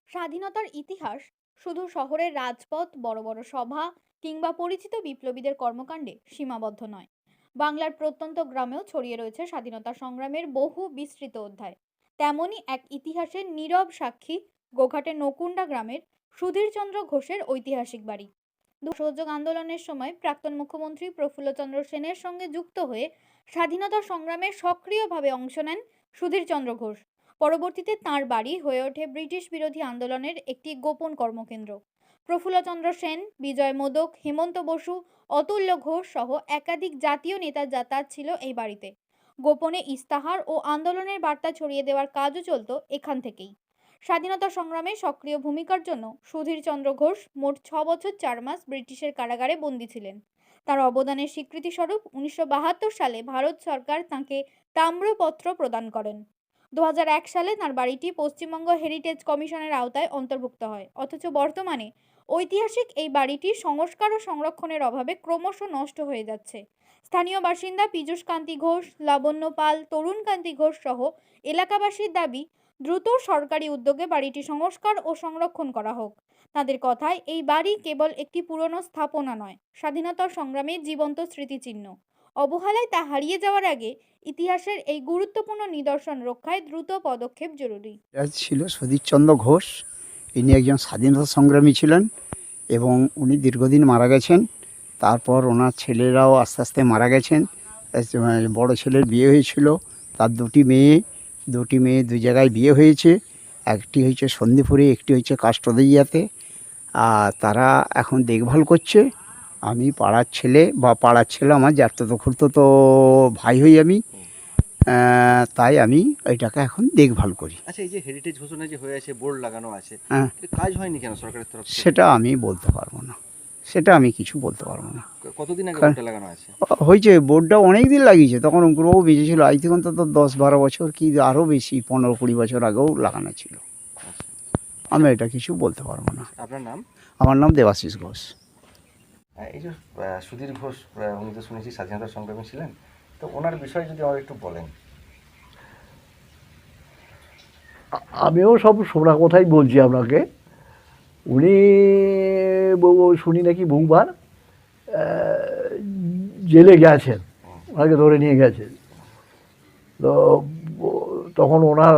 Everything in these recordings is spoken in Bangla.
স্বাধীনতার ইতিহাস শুধু শহরের রাজপথ, বড় বড় সভা কিংবা পরিচিত বিপ্লবীদের কর্মকাণ্ডে সীমাবদ্ধ নয়। বাংলার প্রত্যন্ত গ্রামেও ছড়িয়ে রয়েছে স্বাধীনতা সংগ্রামের বহু বিস্তৃত অধ্যায়। তেমনই এক ইতিহাসের নীরব সাক্ষী গোঘাটের নকুণ্ডা গ্রামের সুধীরচন্দ্র ঘোষের ঐতিহাসিক বাড়ি। অসহযোগ আন্দোলনের সময় প্রাক্তন মুখ্যমন্ত্রী প্রফুল্লচন্দ্র সেনের সঙ্গে যুক্ত হয়ে স্বাধীনতা সংগ্রামে সক্রিয়ভাবে অংশ নেন সুধীরচন্দ্র ঘোষ। পরবর্তীতে তাঁর বাড়ি হয়ে ওঠে ব্রিটিশ বিরোধী আন্দোলনের একটি গোপন কর্মকেন্দ্র। প্রফুল্লচন্দ্র সেন, বিজয় মোদক, হেমন্ত বসু, অতুল্য ঘোষ সহ একাধিক জাতীয় নেতার যাতায়াত ছিল এই বাড়িতে। গোপনে ইস্তাহার ও আন্দোলনের বার্তা ছড়িয়ে দেওয়ার কাজও চলত এখান থেকেই। স্বাধীনতা সংগ্রামে সক্রিয় ভূমিকার জন্য সুধীরচন্দ্র ঘোষ মোট 6 বছর 4 মাস ব্রিটিশের কারাগারে বন্দী ছিলেন। তার অবদানের স্বীকৃতিস্বরূপ 1972 সালে ভারত সরকার তাঁকে তাম্রপত্র প্রদান করেন। 2001 সালে তাঁর বাড়িটি পশ্চিমবঙ্গ হেরিটেজ কমিশনের আওতায় অন্তর্ভুক্ত হয়। অথচ বর্তমানে ঐতিহাসিক এই বাড়িটি সংস্কার ও সংরক্ষণের অভাবে ক্রমশ নষ্ট হয়ে যাচ্ছে। স্থানীয় বাসিন্দা পীযূষ কান্তি ঘোষ, লাবণ্য পাল, তরুণ কান্তি ঘোষ সহ এলাকাবাসীর দাবি, দ্রুত সরকারি উদ্যোগে বাড়িটি সংস্কার ও সংরক্ষণ করা হোক। তাদের কথায়, এই বাড়ি কেবল একটি পুরনো স্থাপনা নয়, স্বাধীনতা সংগ্রামের জীবন্ত স্মৃতিচিহ্ন। অবহেলায় তা হারিয়ে যাওয়ার আগে ইতিহাসের এই গুরুত্বপূর্ণ নিদর্শন রক্ষায় দ্রুত পদক্ষেপ জরুরি। ছিল সুধীরচন্দ্র ঘোষ। ইনি একজন স্বাধীনতা সংগ্রামী ছিলেন এবং উনি দীর্ঘদিন মারা গেছেন। তারপর ওনার ছেলেরাও আস্তে আস্তে মারা গেছেন। বড় ছেলের বিয়ে হয়েছিল, তার দুটি মেয়ে দুই জায়গায় বিয়ে হয়েছে। একটি হয়েছে সন্দীপুরে, একটি হয়েছে কাষ্টদিয়াতে। আর তারা এখন দেখভাল করছে। আমি পাড়ার ছেলে আমার জ্যাঠতো খুড়তো ভাই হই আমি। তাই আমি এটাকে এখন দেখভাল করি। আচ্ছা, এই যে হেরিটেজ ঘোষণা যে হয়েছে, বোর্ড লাগানো আছে, হ্যাঁ, কাজ হয়নি কেন সরকারের তরফ থেকে? সেটা আমি বলতে পারবো না, সেটা আমি কিছু বলতে পারবো না। কতদিন আগে বোর্ডটা লাগানো আছে? হয়েছে, বোর্ডটা অনেক দিন লাগিয়েছে। তখন অঙ্কুরবাবু বেঁচে ছিল। আজ থেকে অন্তত 10-12 বছর কি আরও বেশি, 15-20 বছর আগেও লাগানো ছিল। আমি এটা কিছু বলতে পারবো না। আপনার নাম? আমার নাম দেবাশিস ঘোষ। এই যে সুধীর ঘোষ, উনি তো শুনেছি স্বাধীনতা সংগ্রামী ছিলেন, তো ওনার বিষয়ে যদি আমার একটু বলেন। আমিও সব শোনা কথাই বলছি আপনাকে। উনি শুনি নাকি বহুবার জেলে গেছেন, ওনাকে ধরে নিয়ে গেছেন। তো তখন ওনার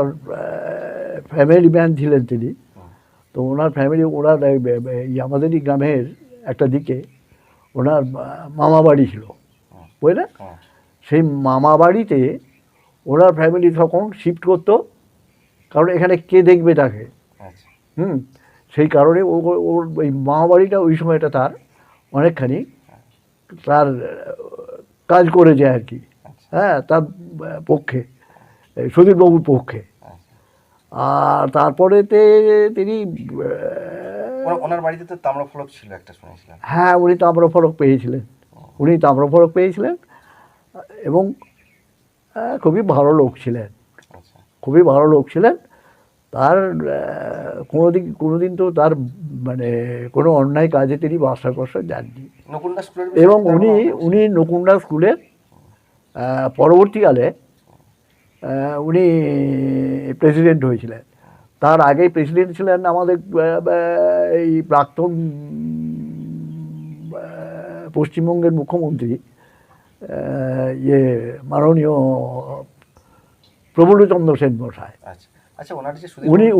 ফ্যামিলি ম্যান ছিলেন তিনি। তো ওনার ফ্যামিলি, ওনার আমাদেরই গ্রামের একটা দিকে ওনার মামা বাড়ি ছিল, বুঝলে? সেই মামা বাড়িতে ওনার ফ্যামিলি তখন শিফট করতো, কারণ এখানে কে দেখবে তাকে। সেই কারণে ওর ওই মামা বাড়িটা ওই সময়টা তার অনেকখানি তার কাজ করেছে আর কি। হ্যাঁ, তার পক্ষে, সুধীরবাবুর পক্ষে। আর তারপরেতে তিনি ওনার বাড়িতে তো তাম্রফলক ছিল একটা, শুনেছিলাম। হ্যাঁ, উনি তাম্রফলক পেয়েছিলেন এবং খুবই ভালো লোক ছিলেন। তার কোনোদিন তো তার মানে কোনো অন্যায় কাজে তিনি বাসা যাননি। এবং উনি নকুণ্ডা স্কুলের পরবর্তীকালে উনি প্রেসিডেন্ট হয়েছিলেন। তার আগেই প্রেসিডেন্ট ছিলেন আমাদের এই প্রাক্তন পশ্চিমবঙ্গের মুখ্যমন্ত্রী মাননীয় প্রফুল্লচন্দ্র সেন মশাই। আচ্ছা,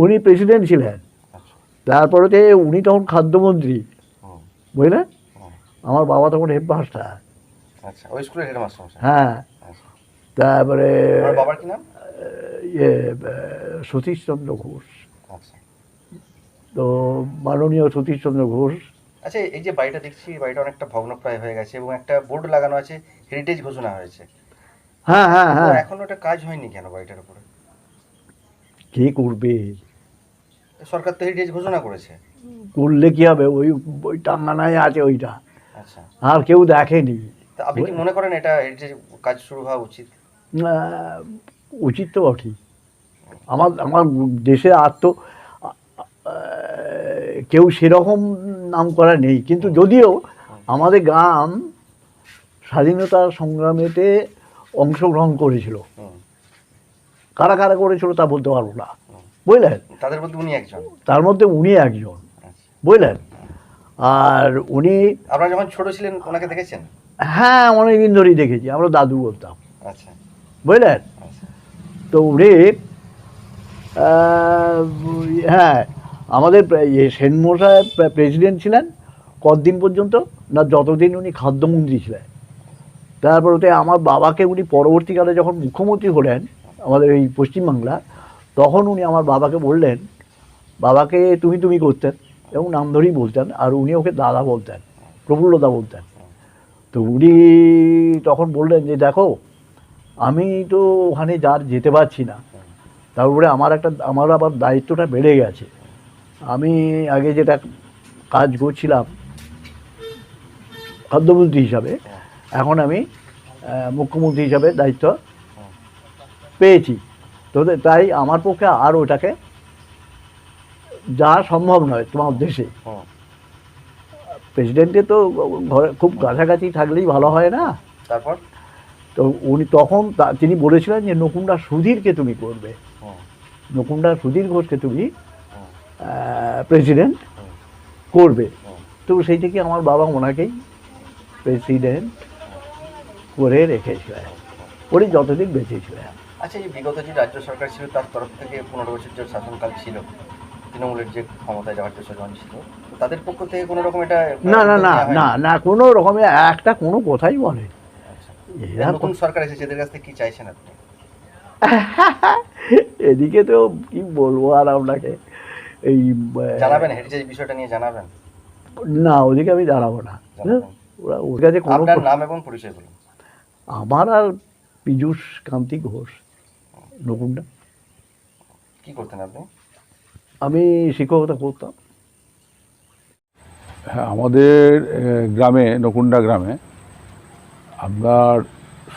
উনি প্রেসিডেন্ট ছিলেন। তারপরে উনি তখন খাদ্যমন্ত্রী, বুঝলেন? আমার বাবা তখন হেডমাস্টার। হ্যাঁ, তারপরে সতীশচন্দ্র ঘোষ। তো মাননীয় সতীশচন্দ্র ঘোষ। আচ্ছা, এই যে বাড়িটা দেখছি, বাড়িটা অনেকটা ভগ্নপ্রায় হয়ে গেছে এবং একটা বোর্ড লাগানো আছে, হেরিটেজ ঘোষণা হয়েছে। হ্যাঁ হ্যাঁ হ্যাঁ, এখন ওটা কাজ হয়নি কেন বাড়িটার উপরে? কে করবে? সরকার তো হেরিটেজ ঘোষণা করেছে। করলে কি হবে? ওই টাঙ্গানায় আছে ওইটা। আচ্ছা, আর কেউ দেখেনি। আপনি কি মনে করেন এটা হেরিটেজ কাজ শুরু হওয়া উচিত? উচিত তো বটেই। আমার দেশে আর তো কেউ সেরকম নাম করা নেই, কিন্তু যদিও আমাদের গ্রাম স্বাধীনতা সংগ্রামেতে অংশগ্রহণ করেছিল। কারা কারা করেছিল তা বলতে পারবো না, বুঝলেন, তাদের মধ্যে উনি একজন। তার মধ্যে উনি একজন, আচ্ছা। বুঝলেন। আর উনি, আপনারা যখন ছোট ছিলেন ওনাকে দেখেছেন? হ্যাঁ অনেকদিন ধরেই দেখেছি, আমরা দাদু বলতাম, আচ্ছা বুঝলেন। আচ্ছা। তো উনি হ্যাঁ আমাদের সেনমশাই প্রেসিডেন্ট ছিলেন কতদিন পর্যন্ত না, যতদিন উনি খাদ্যমন্ত্রী ছিলেন। তারপর ওতে আমার বাবাকে উনি পরবর্তীকালে যখন মুখ্যমন্ত্রী হলেন আমাদের এই পশ্চিমবাংলা, তখন উনি আমার বাবাকে বললেন, বাবাকে তুমি তুমি করতেন এবং নাম ধরেই বলতেন, আর উনি ওকে দাদা বলতেন, প্রফুল্লদা বলতেন। তো উনি তখন বললেন যে দেখো আমি তো ওখানে যেতে পারছি না, তারপরে আমার আবার দায়িত্বটা বেড়ে গেছে। আমি আগে যেটা কাজ করছিলাম খাদ্যমন্ত্রী হিসাবে, এখন আমি মুখ্যমন্ত্রী হিসাবে দায়িত্ব পেয়েছি। তো তাই আমার পক্ষে আর ওটাকে যাওয়া সম্ভব নয় তোমার দেশে। প্রেসিডেন্টে তো ঘরে খুব কাছাকাছি থাকলেই ভালো হয় না। তারপর তো উনি তখন তিনি বলেছিলেন যে নকুণ্ডা সুধীরকে তুমি করবে, নকুণ্ডা সুধীর ঘোষকে তুমি প্রেসিডেন্ট করবে। তো সেই থেকে আমার বাবা ওনাকেই প্রেসিডেন্ট করে রেখেছিলেন, উনি যতদিন বেঁচে ছিলেন। আচ্ছা, এই বিগত যে রাজ্য সরকার ছিল তার তরফ থেকে 15 বছর যে শাসনকাল ছিল, তৃণমূলের যে ক্ষমতায় যাওয়ার যে জন ছিল, তো তাদের পক্ষ থেকে কোনো রকম এটা না না না না না, কোনো রকমের একটা কোনো কথাই বলে। আচ্ছা, এরা নতুন সরকার এসেছে, এদের কাছ থেকে কি চাইছেন আপনি? এদিকে তো কি বলবো আর আপনাকে, এই জানাবেন হেরিটেজ বিষয়টা নিয়ে জানাবেন? না ওদিকে আমি জানাবো না, জানাবেন। ওরা ওর কাছে কোনো। আপনার নাম এবং পরিচয় বলুন। আমার আর পীযূষ কান্তি ঘোষ, নকুণ্ডা। কি করতেন আপনি? আমি শিক্ষকতা করতাম। হ্যাঁ, আমাদের গ্রামে, নকুণ্ডা গ্রামে আপনার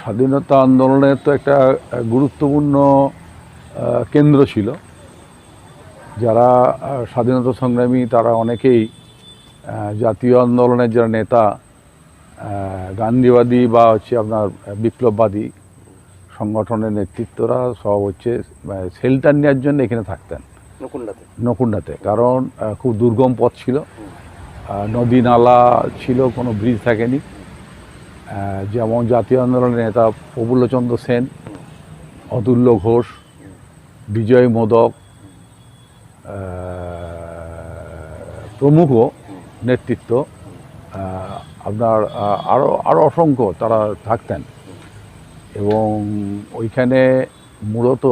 স্বাধীনতা আন্দোলনের তো একটা গুরুত্বপূর্ণ কেন্দ্র ছিল। যারা স্বাধীনতা সংগ্রামী তারা অনেকেই জাতীয় আন্দোলনের যারা নেতা, গান্ধীবাদী বা হচ্ছে আপনার বিপ্লববাদী সংগঠনের নেতৃত্বরা সব হচ্ছে শেল্টার নেওয়ার জন্য এখানে থাকতেন নকুণ্ডাতে। কারণ খুব দুর্গম পথ ছিল, নদী নালা ছিল, কোনো ব্রিজ থাকেনি। যেমন জাতীয় আন্দোলনের নেতা প্রফুল্লচন্দ্র সেন, অতুল্য ঘোষ, বিজয় মোদক প্রমুখ নেতৃত্ব, আপনার আরও অসংখ্য তারা থাকতেন। এবং ওইখানে মূলত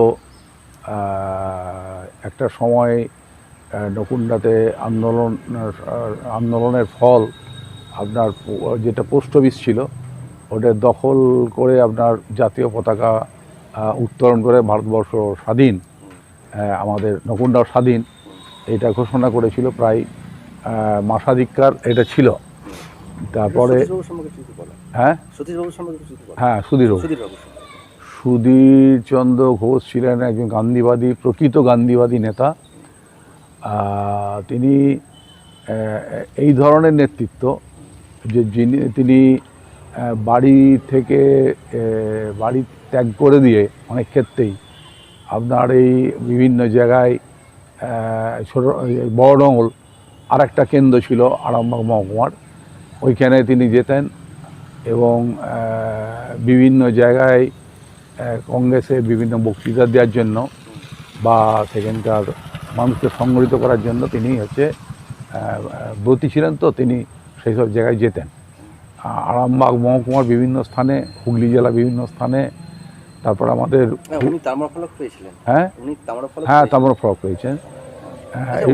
একটা সময় নকুণ্ডাতে আন্দোলনের ফল আপনার যেটা পোস্ট অফিস ছিল ওটা দখল করে আপনার জাতীয় পতাকা উত্তোলন করে ভারতবর্ষ স্বাধীন, আমাদের নকুণ্ডাও স্বাধীন, এটা ঘোষণা করেছিল। প্রায় মাসাধিকার এটা ছিল। তারপরে হ্যাঁ হ্যাঁ সুধীরচন্দ্র ঘোষ ছিলেন একজন গান্ধীবাদী, প্রকৃত গান্ধীবাদী নেতা। তিনি এই ধরনের নেতৃত্ব যে তিনি বাড়ি থেকে বাড়ি ত্যাগ করে দিয়ে অনেক ক্ষেত্রেই আপনার এই বিভিন্ন জায়গায় বড়ডঙ্গল আর একটা কেন্দ্র ছিল আরামবাগ মহকুমার, ওইখানে তিনি যেতেন এবং বিভিন্ন জায়গায় কংগ্রেসের বিভিন্ন বক্তৃতা দেওয়ার জন্য বা সেখানকার মানুষকে সংগঠিত করার জন্য তিনি হচ্ছে ব্রতী ছিলেন। তো তিনি সেই সব জায়গায় যেতেন। আরামবাগ মহকুমার বিভিন্ন স্থানে, হুগলি জেলা বিভিন্ন স্থানে, তারপর আমাদের তাম্রফলক পেয়েছিলেন। হ্যাঁ হ্যাঁ তাম্রফলক পেয়েছেন।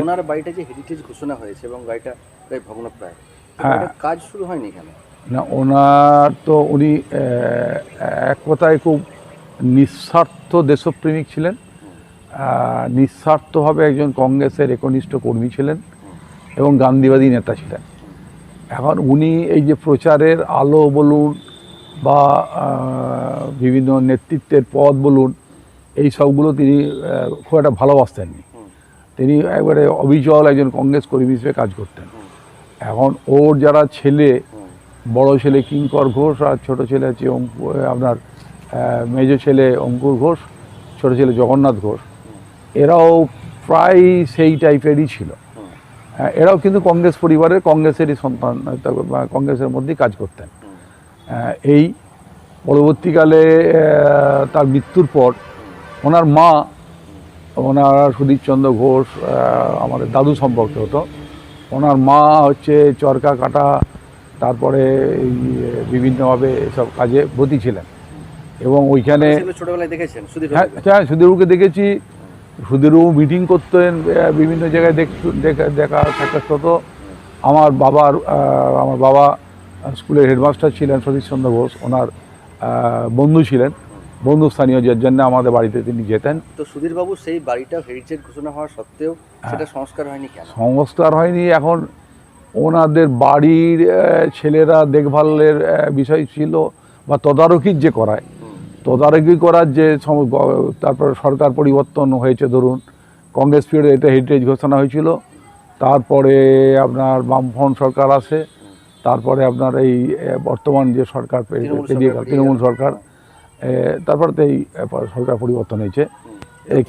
ওনার বাড়িটা যে হেরিটেজ ঘোষণা হয়েছে এবং বাড়িটা প্রায় ভগ্নপ্রায়, হ্যাঁ কাজ শুরু হয়নি কেন? না, ওনার তো উনি এক কথায় খুব নিঃস্বার্থ দেশপ্রেমিক ছিলেন, নিঃস্বার্থভাবে একজন কংগ্রেসের একনিষ্ঠ কর্মী ছিলেন এবং গান্ধীবাদী নেতা ছিলেন। এখন উনি এই যে প্রচারের আলো বলুন বা বিভিন্ন নেতৃত্বের পদ বলুন, এই সবগুলো তিনি খুব একটা ভালোবাসতেননি। তিনি একবারে অবিচল একজন কংগ্রেস কর্মী হিসেবে কাজ করতেন। এখন ওর যারা ছেলে, বড় ছেলে কিঙ্কর ঘোষ আর ছোট ছেলে হচ্ছে আপনার মেজ ছেলে অঙ্কুর ঘোষ, ছোট ছেলে জগন্নাথ ঘোষ, এরাও প্রায় সেই টাইপেরই ছিল। এরাও কিন্তু কংগ্রেস পরিবারের, কংগ্রেসেরই সন্তান, বা কংগ্রেসের মধ্যেই কাজ করতেন। এই পরবর্তীকালে তার মৃত্যুর পর ওনার মা, ওনার সুধীরচন্দ্র ঘোষ আমাদের দাদু সম্পর্কে হতো, ওনার মা হচ্ছে চরকা কাটা, তারপরে এই বিভিন্নভাবে এসব কাজে ব্রতী ছিলেন। এবং ওইখানে সেগুলো ছোটবেলায় দেখেছেন সুধীর হ্যাঁ বাবুকে? হ্যাঁ সুধীরবাবুকে দেখেছি। সুধীরবাবু মিটিং করতেন, বিভিন্ন জায়গায় দেখা সাক্ষাৎ হতো। আমার বাবা স্কুলের হেডমাস্টার ছিলেন সতীশচন্দ্র ঘোষ, ওনার বন্ধু ছিলেন, বন্ধুস্থানীয়, যার জন্য আমাদের বাড়িতে তিনি যেতেন। তো সুধীর বাবু সেই বাড়িটা হেরিটেজ ঘোষণা হওয়া সত্ত্বেও সেটা সংস্কার হয়নি কেন? সংস্কার হয়নি। এখন ওনাদের বাড়ির ছেলেরা দেখভালের বিষয় ছিল, বা তদারকির যে করায়, তদারকি করার যে তারপর সরকার পরিবর্তন হয়েছে, ধরুন কংগ্রেস পিরিয়ডে এটা হেরিটেজ ঘোষণা হয়েছিল, তারপরে আপনার বামফ্রন্ট সরকার আসে, তারপরে আপনার এই বর্তমান যে সরকার তৃণমূল সরকার, তারপরে তো এই সরকার পরিবর্তন হয়েছে।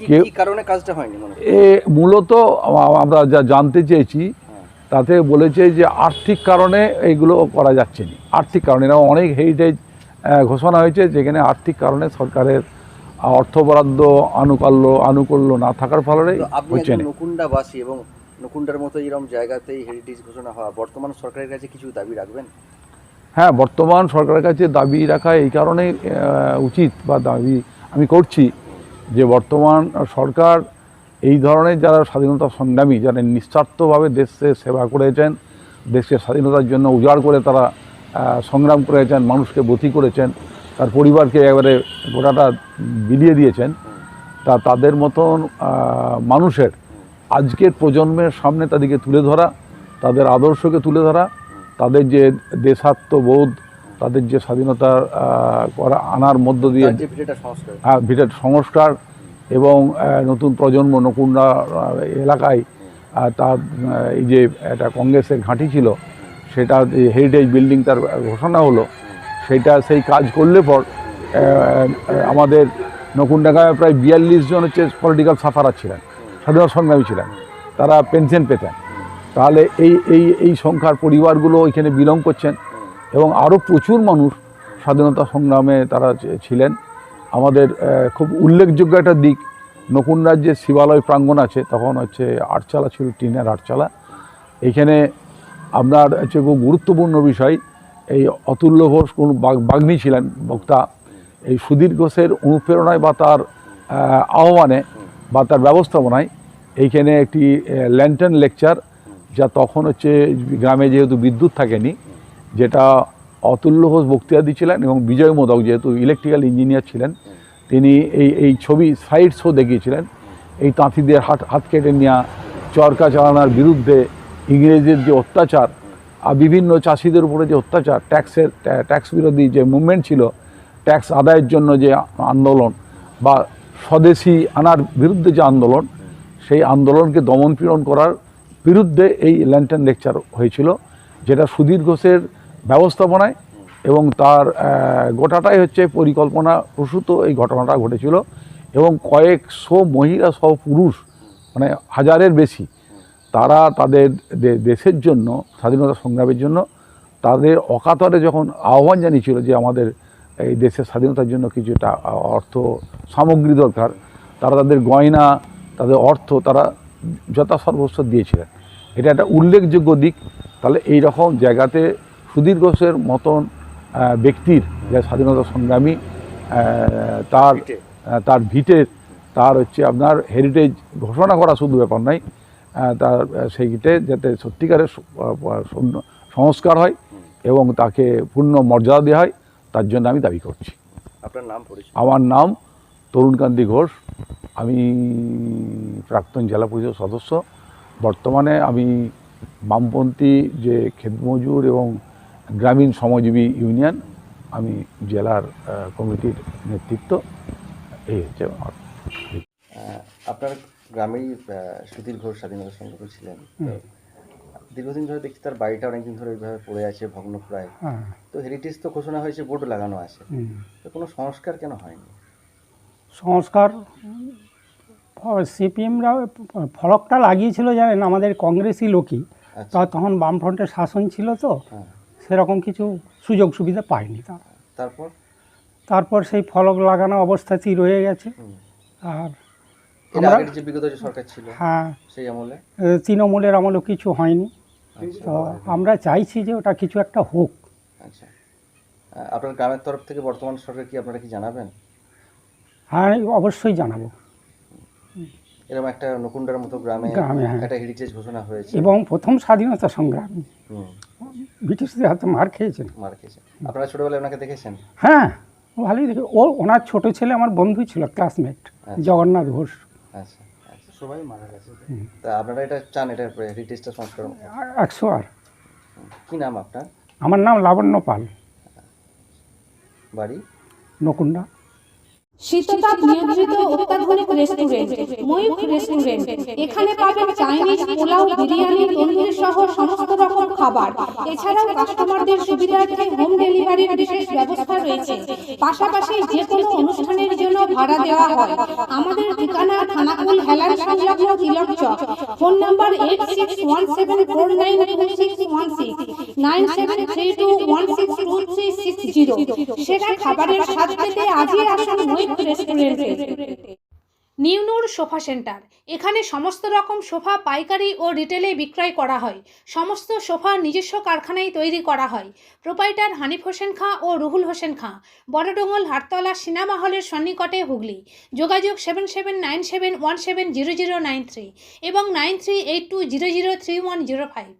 কেউ কি কারণে কাজটা হয়নি মনে হয়? মূলত আমরা যা জানতে চেয়েছি তাতে বলেছে যে আর্থিক কারণে এইগুলো করা যাচ্ছে না। আর্থিক কারণে এরকম অনেক হেরিটেজ ঘোষণা হয়েছে যেখানে আর্থিক কারণে সরকারের অর্থ বরাদ্দ আনুকূল্য না থাকার ফলে তো আপনি হচ্ছে একজন না। নকুন্ডাবাসী এবং নকুন্ডার মতো এরকম জায়গাতেই হেরিটেজ ঘোষণা হওয়া, বর্তমান সরকারের কাছে কিছু দাবি রাখবেন? হ্যাঁ, বর্তমান সরকারের কাছে দাবি রাখা এই কারণে উচিত, বা দাবি আমি করছি, যে বর্তমান সরকার এই ধরনের যারা স্বাধীনতা সংগ্রামী, যারা নিঃস্বার্থভাবে দেশের সেবা করেছেন, দেশের স্বাধীনতার জন্য উজাড় করে তারা সংগ্রাম করেছেন, মানুষকে বতী করেছেন, তার পরিবারকে একেবারে গোটাটা বিলিয়ে দিয়েছেন, তাদের মতন মানুষের আজকের প্রজন্মের সামনে তাদেরকে তুলে ধরা, তাদের আদর্শকে তুলে ধরা, তাদের যে দেশাত্মবোধ, তাদের যে স্বাধীনতা আনার মধ্য দিয়ে তার যে ভিটেটা সংস্কার, ভিটের সংস্কার, এবং নতুন প্রজন্ম নকুন্ডা এলাকায় তার এই যে একটা কংগ্রেসের ঘাঁটি ছিল, সেটা হেরিটেজ বিল্ডিং তার ঘোষণা হলো, সেই কাজ করলে পর আমাদের নকুন্ডা গ্রামে প্রায় 42 জন হচ্ছে পলিটিক্যাল সাফারার ছিলেন, স্বাধীনতা সংগ্রামী ছিলেন, তারা পেনশন পেতেন। তাহলে এই সংখ্যার পরিবারগুলো এখানে বিলং করছেন, এবং আরও প্রচুর মানুষ স্বাধীনতা সংগ্রামে তারা ছিলেন। আমাদের খুব উল্লেখযোগ্য একটা দিক, নকুন্ডার যে শিবালয় প্রাঙ্গণ আছে, তখন হচ্ছে আটচালা ছিল, টিনের আটচালা। এইখানে আপনার হচ্ছে খুব গুরুত্বপূর্ণ বিষয়, এই অতুল্য ঘোষ কোন বাগ্মী ছিলেন বক্তা, এই সুধীর ঘোষের অনুপ্রেরণায় বা তার আহ্বানে বা তার ব্যবস্থাপনায় এইখানে একটি ল্যান্টার্ন লেকচার, যা তখন হচ্ছে গ্রামে যেহেতু বিদ্যুৎ থাকেনি, যেটা অতুল্য ঘোষ বক্তৃতা দিয়েছিলেন, এবং বিজয় মোদক যেহেতু ইলেকট্রিক্যাল ইঞ্জিনিয়ার ছিলেন, তিনি এই ছবি সাইড শো দেখিয়েছিলেন। এই তাঁতিদের হাত কেটে নেওয়া, চরকা চালানোর বিরুদ্ধে ইংরেজদের যে অত্যাচার, আর বিভিন্ন চাষিদের উপরে যে অত্যাচার, ট্যাক্স বিরোধী যে মুভমেন্ট ছিল, ট্যাক্স আদায়ের জন্য যে আন্দোলন, বা স্বদেশি আনার বিরুদ্ধে যে আন্দোলন, সেই আন্দোলনকে দমনপীড়ন করার বিরুদ্ধে এই ল্যান্টার্ন লেকচার হয়েছিল, যেটা সুধীর ঘোষের ব্যবস্থাপনায় এবং তার গোটাটাই হচ্ছে পরিকল্পনা প্রসূত এই ঘটনাটা ঘটেছিল। এবং কয়েকশো মহিলা সহ পুরুষ, মানে হাজারের বেশি, তারা তাদের দেশের জন্য, স্বাধীনতা সংগ্রামের জন্য তাদের অকাতরে যখন আহ্বান জানিয়েছিল যে আমাদের এই দেশের স্বাধীনতার জন্য কিছুটা অর্থ সামগ্রী দরকার, তারা তাদের গয়না, তাদের অর্থ তারা যথাসর্বস্ব দিয়েছিলেন। এটা একটা উল্লেখযোগ্য দিক। তাহলে এই রকম জায়গাতে সুধীর ঘোষের মতন ব্যক্তির, যে স্বাধীনতা সংগ্রামী, তার ভিটের, তার হচ্ছে আপনার হেরিটেজ ঘোষণা করা শুধু ব্যাপার নয়, তার সেইটা যাতে সত্যিকারের সংস্কার হয় এবং তাকে পূর্ণ মর্যাদা দেওয়া হয়, তার জন্য আমি দাবি করছি। আপনার নাম পরিচয়? আমার নাম তরুণকান্তি ঘোষ, আমি প্রাক্তন জেলা পরিষদ সদস্য। বর্তমানে আমি বামপন্থী যে ক্ষেতমজুর এবং গ্রামীণ শ্রমজীবী ইউনিয়ন, আমি জেলার কমিটির নেতৃত্ব। এই হচ্ছে আমার। আপনার গ্রামেই সুধীর ঘোষ স্বাধীনতা সংগ্রামী ছিলেন, দীর্ঘদিন ধরে দেখছি তার বাড়িটা অনেকদিন ধরে ওইভাবে পড়ে আছে, ভগ্নপ্রায়। তো হেরিটেজ তো ঘোষণা হয়েছে, বোর্ড লাগানো আছে, তো কোনো সংস্কার কেন হয়নি? সংস্কার সিপিএমরা ফলকটা লাগিয়েছিল জানেন আমাদের কংগ্রেসি লোকই, আচ্ছা। তখন বামফ্রন্টের শাসন ছিল তো হ্যাঁ। সেরকম কিছু সুযোগ সুবিধা পায়নি তারা। তারপর তারপর সেই ফলক লাগানো অবস্থাতেই রয়ে গেছে। হুম। আর এর আমরা আগের যে বিগত যে সরকার ছিল হ্যাঁ সেই আমলে তৃণমূলের আমলেও কিছু হয়নি, তো আমরা চাইছি যে ওটা কিছু একটা হোক। আচ্ছা, আপনার গ্রামের তরফ থেকে বর্তমান সরকার কি আপনারা কি জানাবেন? হ্যাঁ অবশ্যই জানাবো। এরকম একটা নকুন্ডার মতো গ্রামে গ্রামে, হ্যাঁ। একটা হেরিটেজ ঘোষণা হয়েছে। এবং প্রথম স্বাধীনতা সংগ্রামী হুম, ব্রিটিশদের হাতে মার খেয়েছেন। মার খেয়েছে। আপনারা ছোটবেলায় ওনাকে দেখেছেন? হ্যাঁ ভালোই দেখে, ওনার ছোট ছেলে আমার বন্ধু ছিল, ক্লাসমেট, জগন্নাথ ঘোষ। আচ্ছা আচ্ছা, সবাই মারা গেছে। তা আপনারা এটা চান, এটা হেরিটেজটা সংস্করণ? 100 আর। কি নাম আপনার? আমার নাম লাবণ্য পাল, বাড়ি? নকুন্ডা। শীততাপ নিয়ন্ত্রিত অত্যাধুনিক রেস্টুরেন্ট ময়ূখ রেস্টুরেন্ট। এখানে পাবেন চাইনিজ, পোলাও, বিরিয়ানি, তন্দুরি সহ সমস্ত রকম খাবার। এছাড়াও কাস্টমারদের সুবিধার্থে হোম ডেলিভারির বিশেষ ব্যবস্থা রয়েছে। পাশাপাশি যে কোনো অনুষ্ঠানের জন্য ভাড়া দেওয়া হয়। আমাদের ঠিকানা থানাকুল হেলান সংলগ্ন তিলক চক। Phone number 8617492616 9732162360। সেরা খাবারের স্বাদ পেতে আজই আসুন ময়ূখ রেস্টুরেন্টে। নিউনুর সোফা সেন্টার। এখানে সমস্ত রকম সোফা পাইকারি ও রিটেলে বিক্রয় করা হয়। সমস্ত সোফা নিজস্ব কারখানায় তৈরি করা হয়। প্রোপাইটার হানিফ হোসেন খাঁ ও রুহুল হোসেন খাঁ, বড়ডোঙ্গল হাটতলা সিনেমা হলের সন্নিকটে, হুগলি। যোগাযোগ 7797170093 এবং 9382003105।